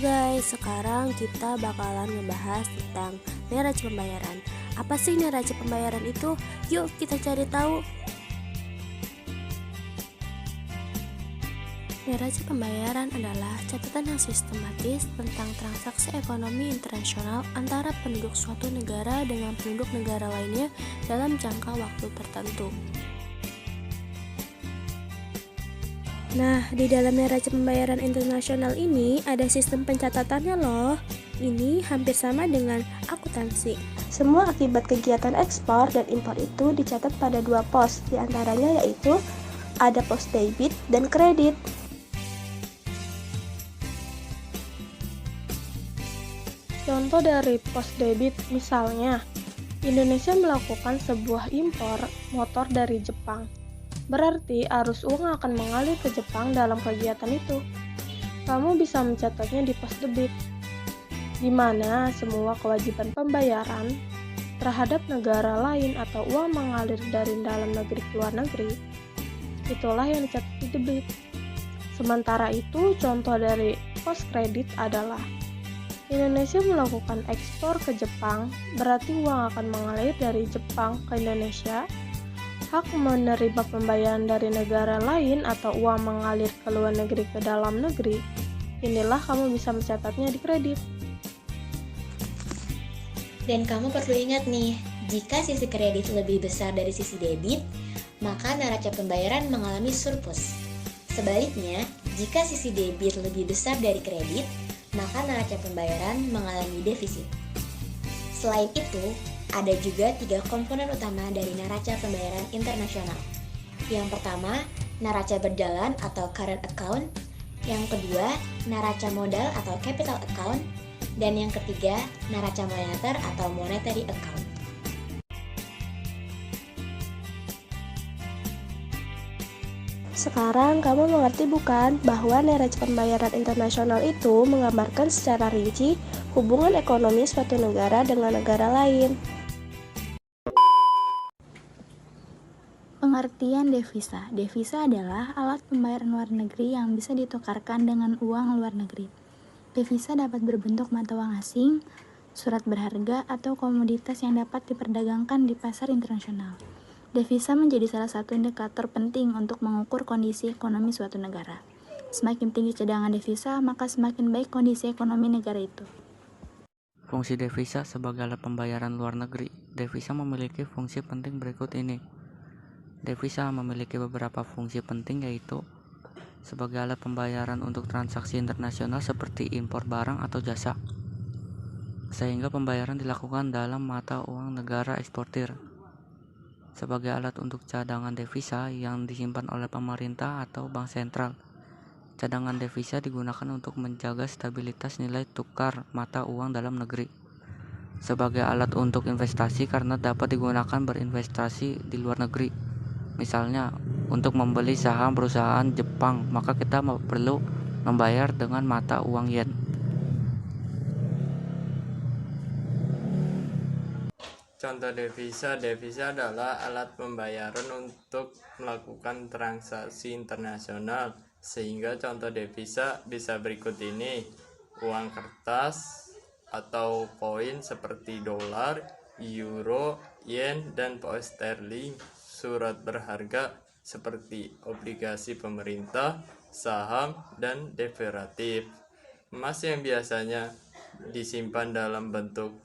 guys, sekarang kita bakalan ngebahas tentang neraca pembayaran. Apa sih neraca pembayaran itu? Yuk kita cari tahu. Neraca pembayaran adalah catatan yang sistematis tentang transaksi ekonomi internasional antara penduduk suatu negara dengan penduduk negara lainnya dalam jangka waktu tertentu. Nah, di dalam neraca pembayaran internasional ini ada sistem pencatatannya loh. Ini hampir sama dengan akuntansi. Semua akibat kegiatan ekspor dan impor itu dicatat pada dua pos, diantaranya yaitu ada pos debit dan kredit. Contoh dari pos debit misalnya, Indonesia melakukan sebuah impor motor dari Jepang. Berarti arus uang akan mengalir ke Jepang dalam kegiatan itu. Kamu bisa mencatatnya di pos debit, di mana semua kewajiban pembayaran terhadap negara lain atau uang mengalir dari dalam negeri ke luar negeri, itulah yang dicatat di debit. Sementara itu, contoh dari pos kredit adalah Indonesia melakukan ekspor ke Jepang, berarti uang akan mengalir dari Jepang ke Indonesia. Hak menerima pembayaran dari negara lain atau uang mengalir ke luar negeri ke dalam negeri, inilah kamu bisa mencatatnya di kredit. Dan kamu perlu ingat nih, jika sisi kredit lebih besar dari sisi debit, maka neraca pembayaran mengalami surplus. Sebaliknya, jika sisi debit lebih besar dari kredit, maka neraca pembayaran mengalami defisit. Selain itu, ada juga 3 komponen utama dari neraca pembayaran internasional. Yang pertama, neraca berjalan atau current account. Yang kedua, neraca modal atau capital account. Dan yang ketiga, neraca moneter atau monetary account. Sekarang kamu mengerti bukan bahwa neraca pembayaran internasional itu menggambarkan secara rinci hubungan ekonomi suatu negara dengan negara lain. Pengertian devisa. Devisa adalah alat pembayaran luar negeri yang bisa ditukarkan dengan uang luar negeri. Devisa dapat berbentuk mata uang asing, surat berharga, atau komoditas yang dapat diperdagangkan di pasar internasional. Devisa menjadi salah satu indikator penting untuk mengukur kondisi ekonomi suatu negara. Semakin tinggi cadangan devisa, maka semakin baik kondisi ekonomi negara itu. Fungsi devisa sebagai alat pembayaran luar negeri. Devisa memiliki fungsi penting berikut ini. Devisa memiliki beberapa fungsi penting, yaitu sebagai alat pembayaran untuk transaksi internasional seperti impor barang atau jasa, sehingga pembayaran dilakukan dalam mata uang negara eksportir. Sebagai alat untuk cadangan devisa yang disimpan oleh pemerintah atau bank sentral. Cadangan devisa digunakan untuk menjaga stabilitas nilai tukar mata uang dalam negeri. Sebagai alat untuk investasi karena dapat digunakan berinvestasi di luar negeri. Misalnya, untuk membeli saham perusahaan Jepang, maka kita perlu membayar dengan mata uang yen. Contoh devisa adalah alat pembayaran untuk melakukan transaksi internasional. Sehingga contoh devisa bisa berikut ini: uang kertas atau koin seperti dolar, euro, yen, dan pound sterling. Surat berharga seperti obligasi pemerintah, saham, dan derivatif. Emas yang biasanya disimpan dalam bentuk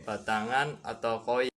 batangan atau koin.